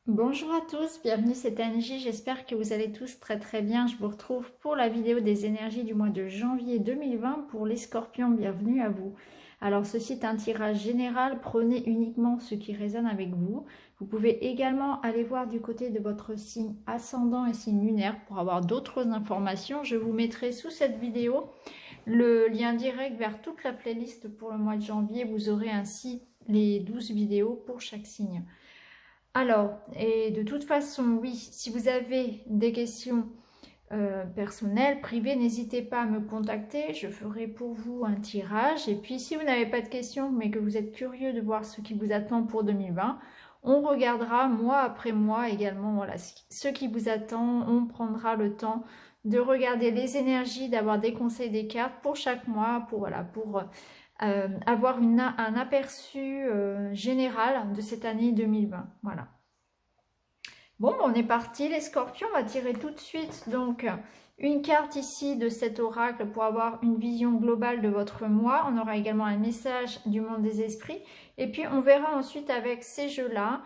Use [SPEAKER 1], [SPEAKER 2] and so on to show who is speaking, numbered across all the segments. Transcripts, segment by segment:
[SPEAKER 1] Bonjour à tous, bienvenue, c'est Angie, j'espère que vous allez tous très bien. Je vous retrouve pour la vidéo des énergies du mois de janvier 2020 pour les scorpions, bienvenue à vous. Alors ceci est un tirage général, prenez uniquement ce qui résonne avec vous. Vous pouvez également aller voir du côté de votre signe ascendant et signe lunaire pour avoir d'autres informations. Je vous mettrai sous cette vidéo le lien direct vers toute la playlist pour le mois de janvier. Vous aurez ainsi les 12 vidéos pour chaque signe. Alors, et de toute façon, oui, si vous avez des questions personnelles, privées, n'hésitez pas à me contacter. Je ferai pour vous un tirage. Et puis, si vous n'avez pas de questions, mais que vous êtes curieux de voir ce qui vous attend pour 2020, on regardera mois après mois également voilà, ce qui vous attend. On prendra le temps de regarder les énergies, d'avoir des conseils des cartes pour chaque mois, pour avoir un aperçu général de cette année 2020. Voilà. Bon, on est parti les scorpions, on va tirer tout de suite donc une carte ici de cet oracle pour avoir une vision globale de votre mois. On aura également un message du monde des esprits et puis on verra ensuite avec ces jeux-là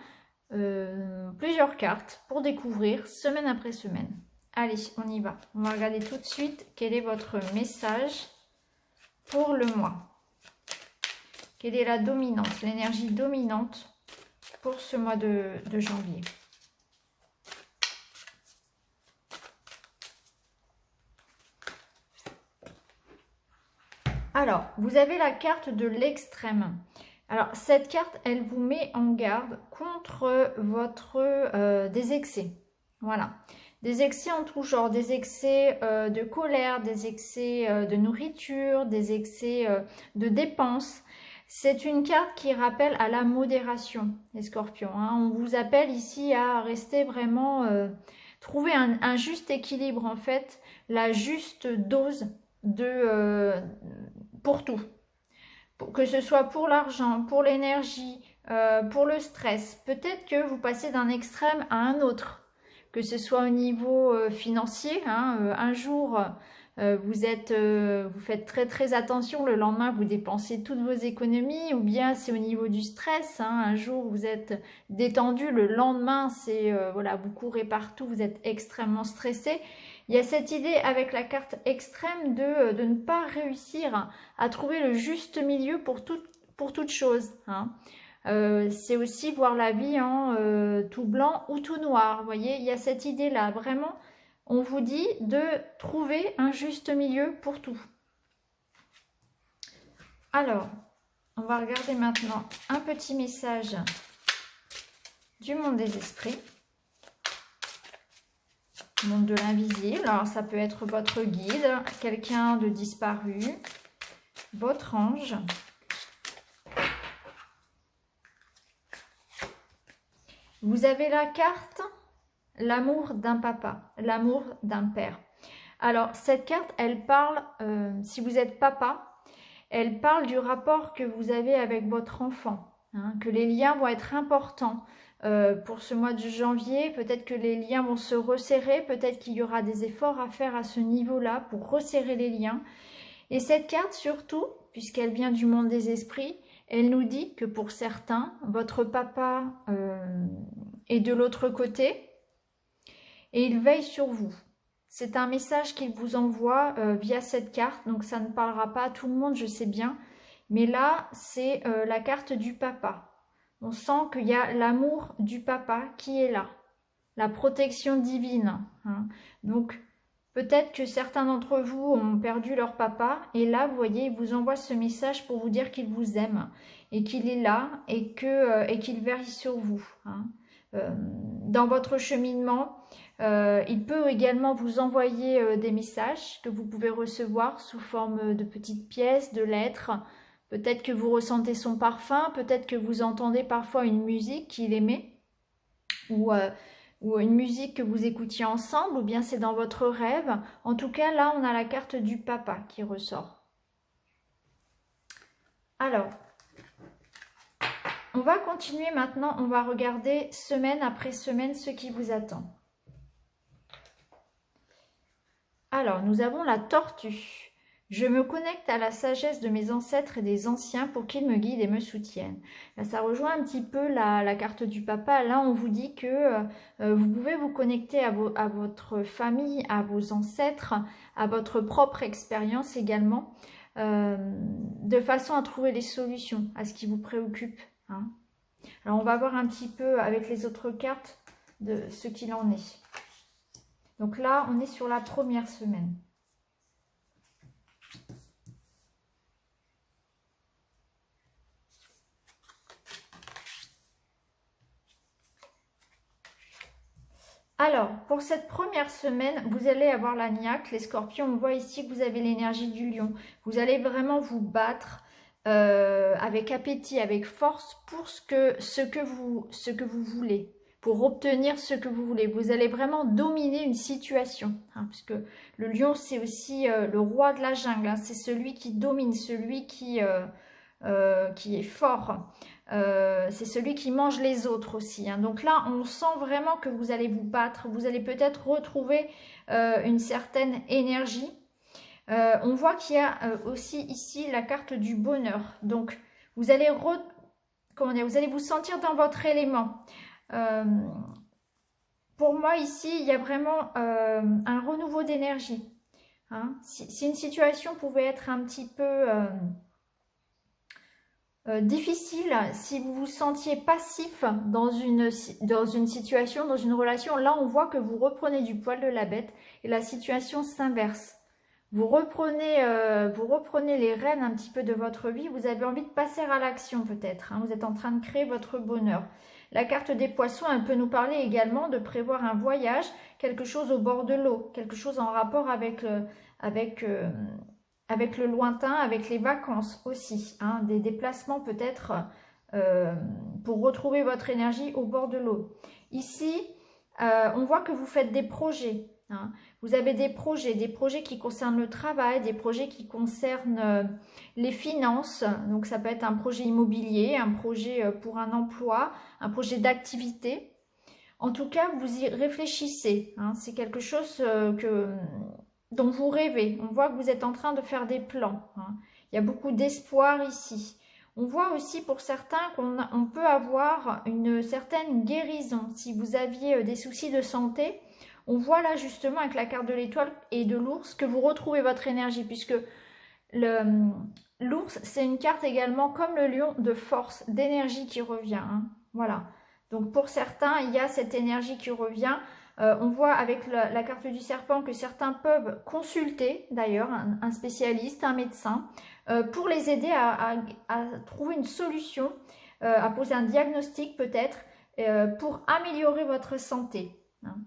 [SPEAKER 1] plusieurs cartes pour découvrir semaine après semaine. Allez, on y va. On va regarder tout de suite quel est votre message pour le mois. Quelle est la dominante, l'énergie dominante pour ce mois de janvier? Alors, vous avez la carte de l'extrême. Alors, cette carte, elle vous met en garde contre des excès. Voilà. Des excès en tout genre, des excès de colère, des excès de nourriture, des excès de dépenses. C'est une carte qui rappelle à la modération, les scorpions. Hein. On vous appelle ici à rester vraiment, trouver un juste équilibre en fait, la juste dose pour tout. Que ce soit pour l'argent, pour l'énergie, pour le stress. Peut-être que vous passez d'un extrême à un autre. Que ce soit au niveau financier, hein, un jour vous faites très attention, le lendemain vous dépensez toutes vos économies, ou bien c'est au niveau du stress, hein, un jour vous êtes détendu, le lendemain c'est voilà, vous courez partout, vous êtes extrêmement stressé. Il y a cette idée avec la carte extrême de ne pas réussir à trouver le juste milieu pour toute chose, hein. C'est aussi voir la vie en tout blanc ou tout noir. Vous voyez, il y a cette idée-là. Vraiment, on vous dit de trouver un juste milieu pour tout. Alors, on va regarder maintenant un petit message du monde des esprits. Monde de l'invisible. Alors, ça peut être votre guide, quelqu'un de disparu, votre ange. Vous avez la carte, l'amour d'un papa, l'amour d'un père. Alors, cette carte, elle parle, si vous êtes papa, elle parle du rapport que vous avez avec votre enfant, hein, que les liens vont être importants pour ce mois de janvier. Peut-être que les liens vont se resserrer, peut-être qu'il y aura des efforts à faire à ce niveau-là pour resserrer les liens. Et cette carte, surtout, puisqu'elle vient du monde des esprits, elle nous dit que pour certains, votre papa est de l'autre côté et il veille sur vous. C'est un message qu'il vous envoie via cette carte, donc ça ne parlera pas à tout le monde, je sais bien. Mais là, c'est la carte du papa. On sent qu'il y a l'amour du papa qui est là, la protection divine, hein. Donc, peut-être que certains d'entre vous ont perdu leur papa et là, vous voyez, il vous envoie ce message pour vous dire qu'il vous aime et qu'il est là et qu'il veille sur vous, hein. Dans votre cheminement, il peut également vous envoyer des messages que vous pouvez recevoir sous forme de petites pièces, de lettres. Peut-être que vous ressentez son parfum, peut-être que vous entendez parfois une musique qu'il aimait ou une musique que vous écoutiez ensemble, ou bien c'est dans votre rêve. En tout cas, là, on a la carte du papa qui ressort. Alors, on va continuer maintenant, on va regarder semaine après semaine ce qui vous attend. Alors, nous avons la tortue. Je me connecte à la sagesse de mes ancêtres et des anciens pour qu'ils me guident et me soutiennent. Là, ça rejoint un petit peu la carte du papa. Là, on vous dit que vous pouvez vous connecter à votre famille, à vos ancêtres, à votre propre expérience également, de façon à trouver des solutions à ce qui vous préoccupe. Hein. Alors, on va voir un petit peu avec les autres cartes de ce qu'il en est. Donc là, on est sur la première semaine. Alors, pour cette première semaine, vous allez avoir la niaque, les scorpions. On voit ici que vous avez l'énergie du lion. Vous allez vraiment vous battre avec appétit, avec force pour ce que vous voulez, pour obtenir ce que vous voulez. Vous allez vraiment dominer une situation, hein, parce que le lion, c'est aussi le roi de la jungle. Hein, c'est celui qui domine, celui qui est fort. C'est celui qui mange les autres aussi. Hein. Donc là, on sent vraiment que vous allez vous battre. Vous allez peut-être retrouver une certaine énergie. On voit qu'il y a aussi ici la carte du bonheur. Donc, vous allez, vous allez vous sentir dans votre élément. Pour moi, ici, il y a vraiment un renouveau d'énergie. Hein. Si une situation pouvait être un petit peu difficile, si vous vous sentiez passif dans une situation, dans une relation, là on voit que vous reprenez du poil de la bête et la situation s'inverse. Vous reprenez les rênes un petit peu de votre vie, vous avez envie de passer à l'action peut-être, hein, vous êtes en train de créer votre bonheur. La carte des poissons, elle peut nous parler également de prévoir un voyage, quelque chose au bord de l'eau, quelque chose en rapport avec le lointain, avec les vacances aussi, hein, des déplacements peut-être pour retrouver votre énergie au bord de l'eau. Ici, on voit que vous faites des projets. Hein. Vous avez des projets qui concernent le travail, des projets qui concernent les finances. Donc ça peut être un projet immobilier, un projet pour un emploi, un projet d'activité. En tout cas, vous y réfléchissez. Hein. C'est quelque chose dont vous rêvez. On voit que vous êtes en train de faire des plans. Hein. Il y a beaucoup d'espoir ici. On voit aussi pour certains qu'on peut avoir une certaine guérison. Si vous aviez des soucis de santé, on voit là justement avec la carte de l'étoile et de l'ours que vous retrouvez votre énergie, puisque l'ours, c'est une carte également comme le lion de force, d'énergie qui revient. Hein. Voilà. Donc pour certains, il y a cette énergie qui revient. On voit avec la carte du serpent que certains peuvent consulter d'ailleurs un spécialiste, un médecin, pour les aider à trouver une solution, à poser un diagnostic peut-être, pour améliorer votre santé. Hein.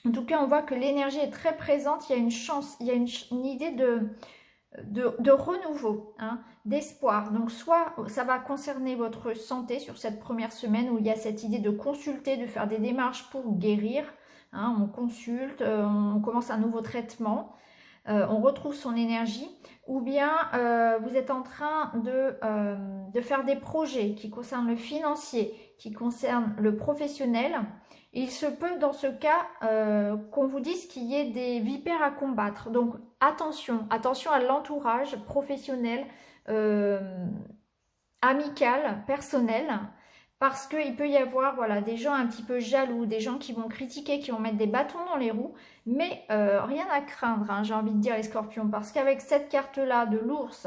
[SPEAKER 1] En tout cas, on voit que l'énergie est très présente, il y a une chance, il y a une idée de renouveau, hein, d'espoir. Donc soit ça va concerner votre santé sur cette première semaine où il y a cette idée de consulter, de faire des démarches pour guérir. Hein, on consulte, on commence un nouveau traitement, on retrouve son énergie. Ou bien vous êtes en train de faire des projets qui concernent le financier, qui concernent le professionnel. Il se peut dans ce cas qu'on vous dise qu'il y ait des vipères à combattre. Donc attention à l'entourage professionnel, amical, personnel, parce qu'il peut y avoir des gens un petit peu jaloux, des gens qui vont critiquer, qui vont mettre des bâtons dans les roues, mais rien à craindre, hein, j'ai envie de dire les scorpions, parce qu'avec cette carte-là de l'ours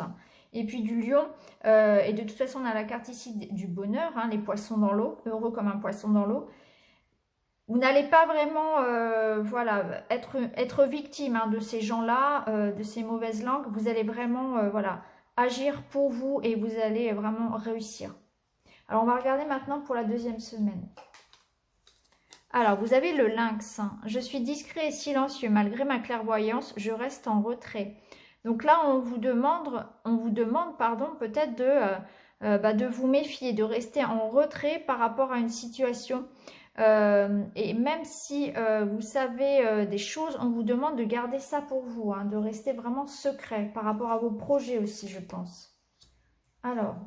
[SPEAKER 1] et puis du lion, et de toute façon on a la carte ici du bonheur, hein, les poissons dans l'eau, heureux comme un poisson dans l'eau, vous n'allez pas vraiment être victime, hein, de ces gens-là, de ces mauvaises langues. Vous allez vraiment agir pour vous et vous allez vraiment réussir. Alors, on va regarder maintenant pour la deuxième semaine. Alors, vous avez le lynx. Hein. Je suis discret et silencieux. Malgré ma clairvoyance, je reste en retrait. Donc là, on vous demande peut-être de vous méfier, de rester en retrait par rapport à une situation. Et même si vous savez des choses, on vous demande de garder ça pour vous, hein, de rester vraiment secret par rapport à vos projets aussi, je pense. Alors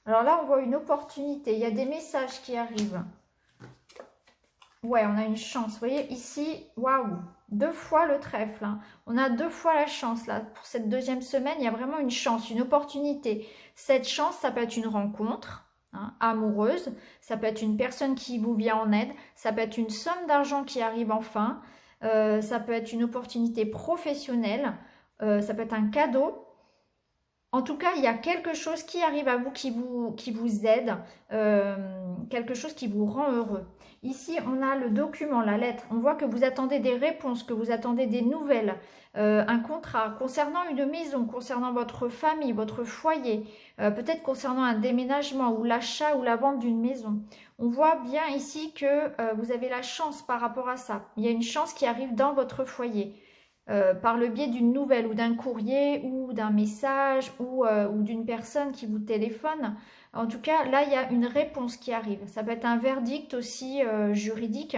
[SPEAKER 1] là, on voit une opportunité. Il y a des messages qui arrivent. Ouais, on a une chance. Vous voyez, ici, waouh, 2 fois le trèfle, hein. On a 2 fois la chance, là. Pour cette deuxième semaine, il y a vraiment une chance, une opportunité. Cette chance, ça peut être une rencontre, hein, amoureuse. Ça peut être une personne qui vous vient en aide. Ça peut être une somme d'argent qui arrive enfin. Ça peut être une opportunité professionnelle. Ça peut être un cadeau. En tout cas, il y a quelque chose qui arrive à vous, qui vous aide, quelque chose qui vous rend heureux. Ici, on a le document, la lettre. On voit que vous attendez des réponses, que vous attendez des nouvelles, un contrat concernant une maison, concernant votre famille, votre foyer, peut-être concernant un déménagement ou l'achat ou la vente d'une maison. On voit bien ici que vous avez la chance par rapport à ça. Il y a une chance qui arrive dans votre foyer. Par le biais d'une nouvelle ou d'un courrier ou d'un message ou d'une personne qui vous téléphone. En tout cas, là, il y a une réponse qui arrive. Ça peut être un verdict aussi juridique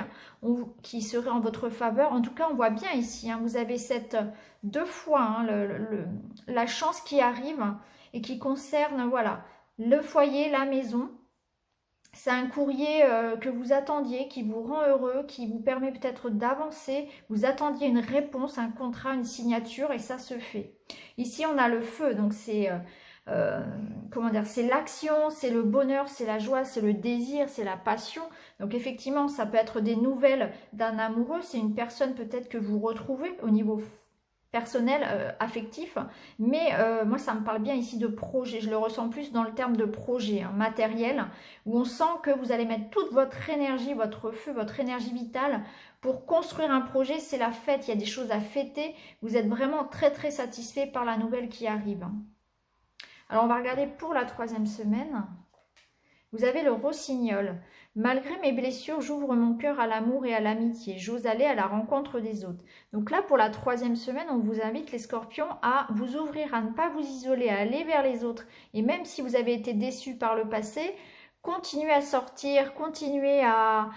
[SPEAKER 1] qui serait en votre faveur. En tout cas, on voit bien ici, hein, vous avez cette 2 fois hein, la chance qui arrive et qui concerne voilà, le foyer, la maison. C'est un courrier que vous attendiez, qui vous rend heureux, qui vous permet peut-être d'avancer. Vous attendiez une réponse, un contrat, une signature et ça se fait. Ici, on a le feu, donc c'est comment dire, c'est l'action, c'est le bonheur, c'est la joie, c'est le désir, c'est la passion. Donc effectivement, ça peut être des nouvelles d'un amoureux, c'est une personne peut-être que vous retrouvez au niveau personnel, affectif, mais moi ça me parle bien ici de projet, je le ressens plus dans le terme de projet, hein, matériel, où on sent que vous allez mettre toute votre énergie, votre feu, votre énergie vitale pour construire un projet, c'est la fête, il y a des choses à fêter, vous êtes vraiment très très satisfait par la nouvelle qui arrive. Alors on va regarder pour la 3e semaine. Vous avez le rossignol. Malgré mes blessures, j'ouvre mon cœur à l'amour et à l'amitié. J'ose aller à la rencontre des autres. Donc là, pour la 3e semaine, on vous invite, les scorpions, à vous ouvrir, à ne pas vous isoler, à aller vers les autres. Et même si vous avez été déçus par le passé, continuez à sortir, continuez à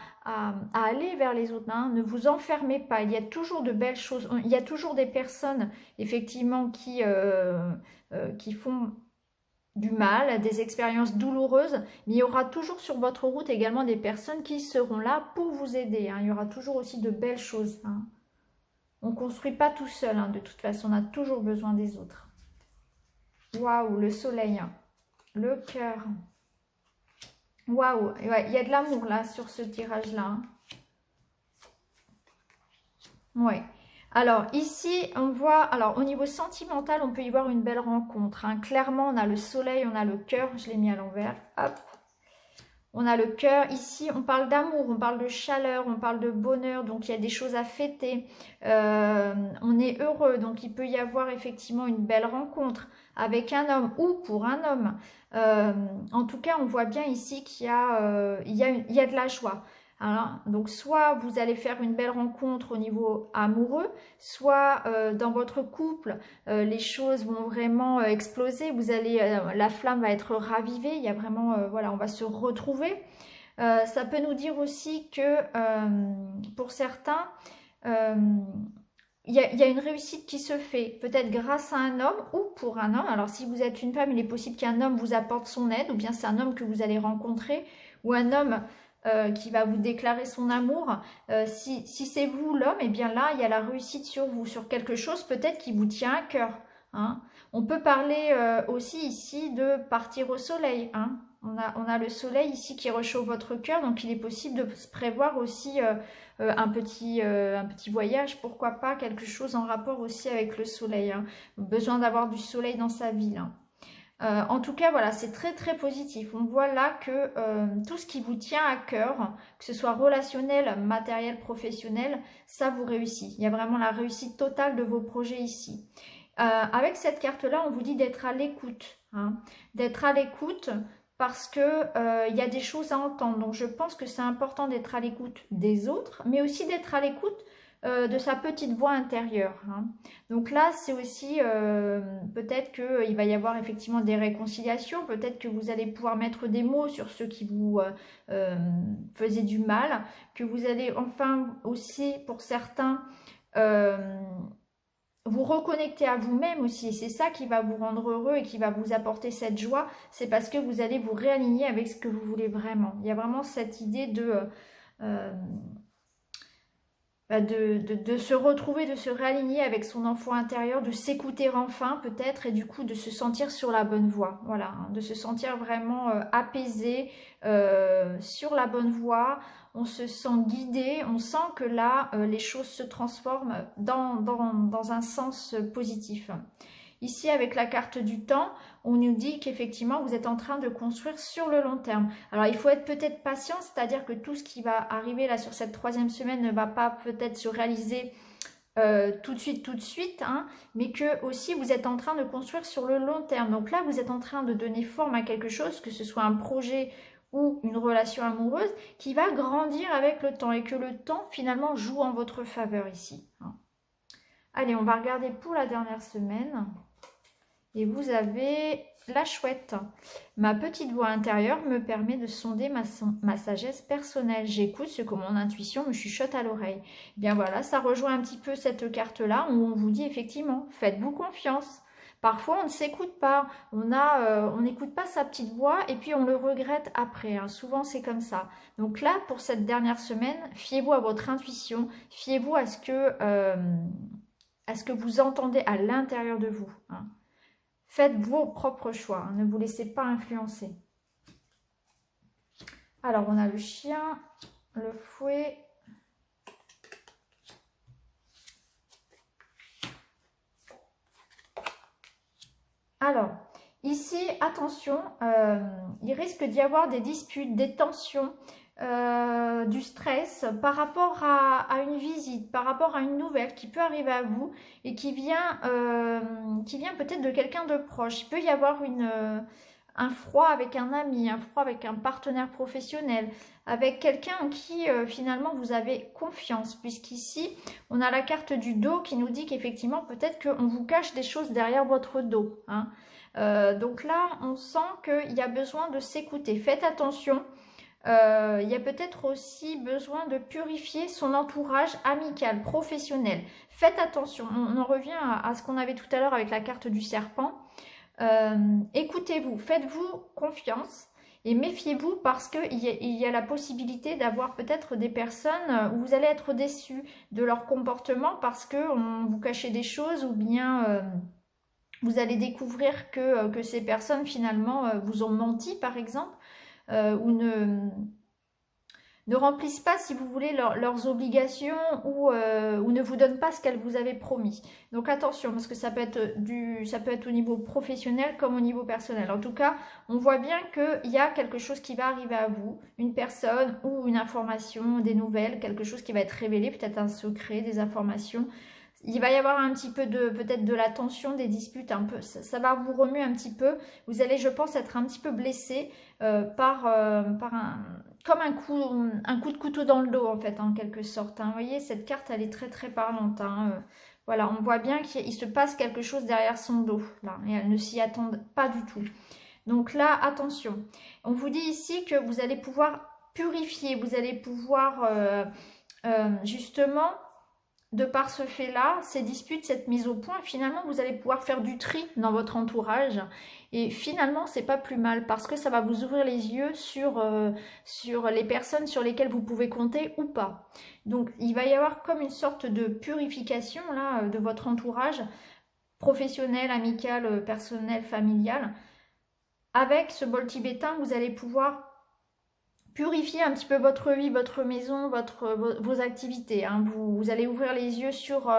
[SPEAKER 1] aller vers les autres. Hein. Ne vous enfermez pas. Il y a toujours de belles choses. Il y a toujours des personnes, effectivement, qui font du mal, des expériences douloureuses, mais il y aura toujours sur votre route également des personnes qui seront là pour vous aider. Hein. Il y aura toujours aussi de belles choses. Hein. On ne construit pas tout seul, hein. De toute façon, on a toujours besoin des autres. Waouh, le soleil, hein. Le cœur. Waouh, ouais, il y a de l'amour là sur ce tirage-là. Hein. Ouais. Alors ici, on voit, alors au niveau sentimental, on peut y voir une belle rencontre. Hein. Clairement, on a le soleil, on a le cœur. Je l'ai mis à l'envers. Hop. On a le cœur. Ici, on parle d'amour, on parle de chaleur, on parle de bonheur. Donc, il y a des choses à fêter. On est heureux. Donc, il peut y avoir effectivement une belle rencontre avec un homme ou pour un homme. En tout cas, on voit bien ici qu'il y a, il y a de la joie. Alors, donc soit vous allez faire une belle rencontre au niveau amoureux, soit dans votre couple, les choses vont vraiment exploser, vous allez, la flamme va être ravivée, il y a vraiment, voilà, on va se retrouver. Ça peut nous dire aussi que pour certains, il y a une réussite qui se fait, peut-être grâce à un homme ou pour un homme. Alors si vous êtes une femme, il est possible qu'un homme vous apporte son aide, ou bien c'est un homme que vous allez rencontrer, ou un homme qui va vous déclarer son amour. Si c'est vous l'homme, et bien là, il y a la réussite sur vous, sur quelque chose peut-être qui vous tient à cœur. Hein. On peut parler aussi ici de partir au soleil. Hein. On a le soleil ici qui réchauffe votre cœur, donc il est possible de se prévoir aussi un petit voyage, pourquoi pas, quelque chose en rapport aussi avec le soleil. Hein. Besoin d'avoir du soleil dans sa vie. Hein. En tout cas, voilà, c'est très très positif. On voit là que tout ce qui vous tient à cœur, que ce soit relationnel, matériel, professionnel, ça vous réussit. Il y a vraiment la réussite totale de vos projets ici. Avec cette carte-là, on vous dit d'être à l'écoute. Hein, d'être à l'écoute parce que il y a des choses à entendre. Donc, je pense que c'est important d'être à l'écoute des autres, mais aussi d'être à l'écoute de sa petite voix intérieure. Hein. Donc là, c'est aussi peut-être qu'il va y avoir effectivement des réconciliations, peut-être que vous allez pouvoir mettre des mots sur ceux qui vous faisaient du mal, que vous allez enfin aussi, pour certains, vous reconnecter à vous-même aussi. Et c'est ça qui va vous rendre heureux et qui va vous apporter cette joie. C'est parce que vous allez vous réaligner avec ce que vous voulez vraiment. Il y a vraiment cette idée de de se retrouver, de se réaligner avec son enfant intérieur, de s'écouter enfin peut-être et du coup de se sentir sur la bonne voie. Voilà, hein, de se sentir vraiment apaisé, sur la bonne voie. On se sent guidé, on sent que là, les choses se transforment dans un sens positif. Ici, avec la carte du temps, on nous dit qu'effectivement, vous êtes en train de construire sur le long terme. Alors, il faut être peut-être patient, c'est-à-dire que tout ce qui va arriver là sur cette troisième semaine ne va pas peut-être se réaliser tout de suite, hein, mais que aussi vous êtes en train de construire sur le long terme. Donc là, vous êtes en train de donner forme à quelque chose, que ce soit un projet ou une relation amoureuse, qui va grandir avec le temps et que le temps finalement joue en votre faveur ici. Hein. Allez, on va regarder pour la dernière semaine. Et vous avez la chouette. Ma petite voix intérieure me permet de sonder ma sagesse personnelle. J'écoute ce que mon intuition me chuchote à l'oreille. Bien voilà, ça rejoint un petit peu cette carte-là où on vous dit effectivement, faites-vous confiance. Parfois, on ne s'écoute pas, on n'écoute pas sa petite voix et puis on le regrette après. Hein. Souvent, c'est comme ça. Donc là, pour cette dernière semaine, fiez-vous à votre intuition, fiez-vous à ce que vous entendez à l'intérieur de vous. Hein. Faites vos propres choix, hein, ne vous laissez pas influencer. Alors, on a le chien, le fouet. Alors, ici, attention, il risque d'y avoir des disputes, des tensions, du stress par rapport à une visite, par rapport à une nouvelle qui peut arriver à vous et qui vient peut-être de quelqu'un de proche. Il peut y avoir un froid avec un ami, un froid avec un partenaire professionnel, avec quelqu'un en qui finalement vous avez confiance, puisqu'ici on a la carte du dos qui nous dit qu'effectivement peut-être qu'on vous cache des choses derrière votre dos. Hein. Donc là on sent qu'il y a besoin de s'écouter. Faites attention. Il y a peut-être aussi besoin de purifier son entourage amical, professionnel. Faites attention, on en revient à ce qu'on avait tout à l'heure avec la carte du serpent. Écoutez-vous, faites-vous confiance et méfiez-vous parce qu'il y a la possibilité d'avoir peut-être des personnes où vous allez être déçus de leur comportement parce qu'on vous cachait des choses ou bien vous allez découvrir que ces personnes finalement vous ont menti par exemple. Ou ne remplissent pas, si vous voulez, leurs obligations ou ne vous donnent pas ce qu'elles vous avaient promis. Donc attention, parce que ça peut être au niveau professionnel comme au niveau personnel. En tout cas, on voit bien qu'il y a quelque chose qui va arriver à vous, une personne ou une information, des nouvelles, quelque chose qui va être révélé, peut-être un secret, des informations. Il va y avoir un petit peu peut-être de la tension, des disputes, un peu. Ça va vous remuer un petit peu. Vous allez, je pense, être un petit peu blessé comme un coup de couteau dans le dos, en fait, en quelque sorte. Hein. Vous voyez, cette carte, elle est très, très parlante. Hein. Voilà, on voit bien qu'il se passe quelque chose derrière son dos, là. Et elle ne s'y attend pas du tout. Donc là, attention. On vous dit ici que vous allez pouvoir purifier, vous allez pouvoir justement de par ce fait-là, ces disputes, cette mise au point, finalement, vous allez pouvoir faire du tri dans votre entourage. Et finalement, c'est pas plus mal parce que ça va vous ouvrir les yeux sur les personnes sur lesquelles vous pouvez compter ou pas. Donc, il va y avoir comme une sorte de purification là de votre entourage professionnel, amical, personnel, familial. Avec ce bol tibétain, vous allez pouvoir purifier un petit peu votre vie, votre maison, vos activités. Hein. Vous allez ouvrir les yeux sur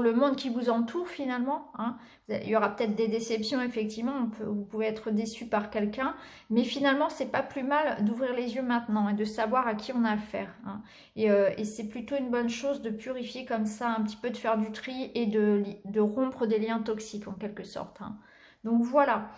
[SPEAKER 1] le monde qui vous entoure finalement. Hein. Il y aura peut-être des déceptions, effectivement, vous pouvez être déçu par quelqu'un, mais finalement, c'est pas plus mal d'ouvrir les yeux maintenant et de savoir à qui on a affaire. Hein. Et c'est plutôt une bonne chose de purifier comme ça, un petit peu de faire du tri et de rompre des liens toxiques en quelque sorte. Hein. Donc voilà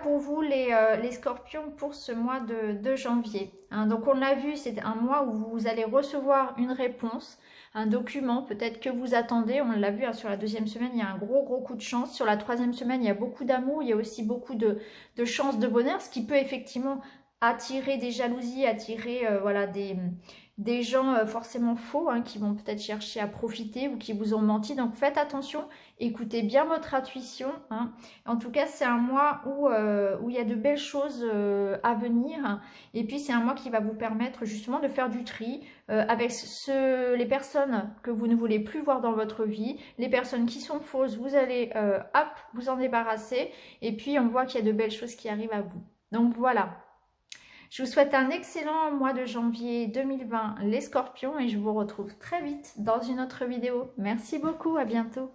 [SPEAKER 1] pour vous les scorpions pour ce mois de janvier. Hein, donc on l'a vu, c'est un mois où vous allez recevoir une réponse, un document peut-être que vous attendez. On l'a vu hein, sur la deuxième semaine, il y a un gros coup de chance. Sur la troisième semaine, il y a beaucoup d'amour, il y a aussi beaucoup de chance, de bonheur, ce qui peut effectivement attirer des jalousies, attirer voilà, des gens forcément faux hein, qui vont peut-être chercher à profiter ou qui vous ont menti. Donc faites attention, écoutez bien votre intuition. Hein. En tout cas, c'est un mois où il y a de belles choses à venir. Et puis c'est un mois qui va vous permettre justement de faire du tri avec les personnes que vous ne voulez plus voir dans votre vie, les personnes qui sont fausses, vous allez hop, vous en débarrasser. Et puis on voit qu'il y a de belles choses qui arrivent à vous. Donc voilà. Je vous souhaite un excellent mois de janvier 2020, les scorpions, et je vous retrouve très vite dans une autre vidéo. Merci beaucoup, à bientôt.